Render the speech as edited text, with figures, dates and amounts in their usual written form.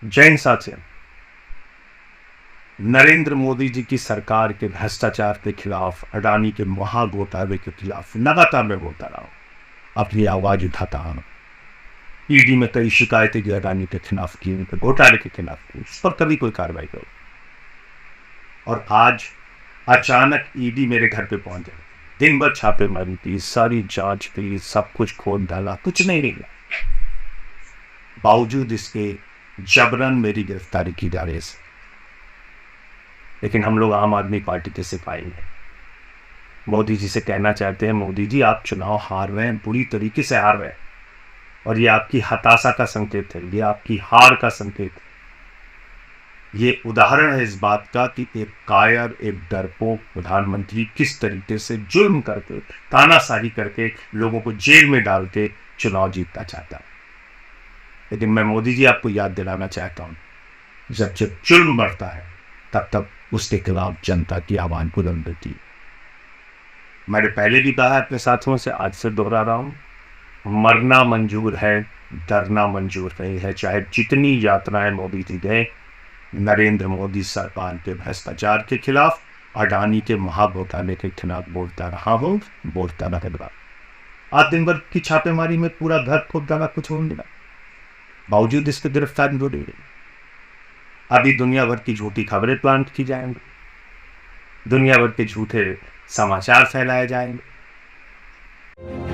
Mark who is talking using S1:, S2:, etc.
S1: जैन साथियों, नरेंद्र मोदी जी की सरकार के भ्रष्टाचार के खिलाफ, अडानी के महाघोटाले के खिलाफ लगातार मैं बोलता रहा हूं, अपनी आवाज उठाता हूं। ईडी में कई शिकायतें की अडानी के खिलाफ की, उनके घोटाले के खिलाफ की, उस पर कभी कोई कार्रवाई करो। और आज अचानक ईडी मेरे घर पे पहुंच गई। दिन भर छापेमारी की, सारी जांच की, सब कुछ खोद डाला, कुछ नहीं निकला। बावजूद इसके जबरन मेरी गिरफ्तारी की जा रही है। लेकिन हम लोग आम आदमी पार्टी के सिपाही हैं। मोदी जी से कहना चाहते हैं, मोदी जी आप चुनाव हार रहे हैं, बुरी तरीके से हार रहे हैं, और ये आपकी हताशा का संकेत है, ये आपकी हार का संकेत है। ये उदाहरण है इस बात का कि एक कायर, एक डरपोक प्रधानमंत्री किस तरीके से जुल्म करके, तानाशाही करके, लोगों को जेल में डाल के चुनाव जीतना चाहता है। लेकिन मैं मोदी जी आपको याद दिलाना चाहता हूं, जब जब जुल्म बढ़ता है तब तब उसके खिलाफ जनता की आवाज बुलंद होती है। मैंने पहले भी कहा अपने साथियों से, आज से दोहरा रहा हूं, मरना मंजूर है, डरना मंजूर नहीं है। चाहे जितनी यात्राएं मोदी जी गए, नरेंद्र मोदी सरकार के भ्रष्टाचार के खिलाफ, अडानी के महाघोटाले के खिलाफ बोलता रहा हूं, बोलता रहेगा। आज दिन भर की छापेमारी में पूरा घर खोद डाला, कुछ हो मिला, बावजूद इसके गिरफ्तारी हो रही है। अभी दुनिया भर की झूठी खबरें प्लांट की जाएंगी, दुनिया भर के झूठे समाचार फैलाए जाएंगे।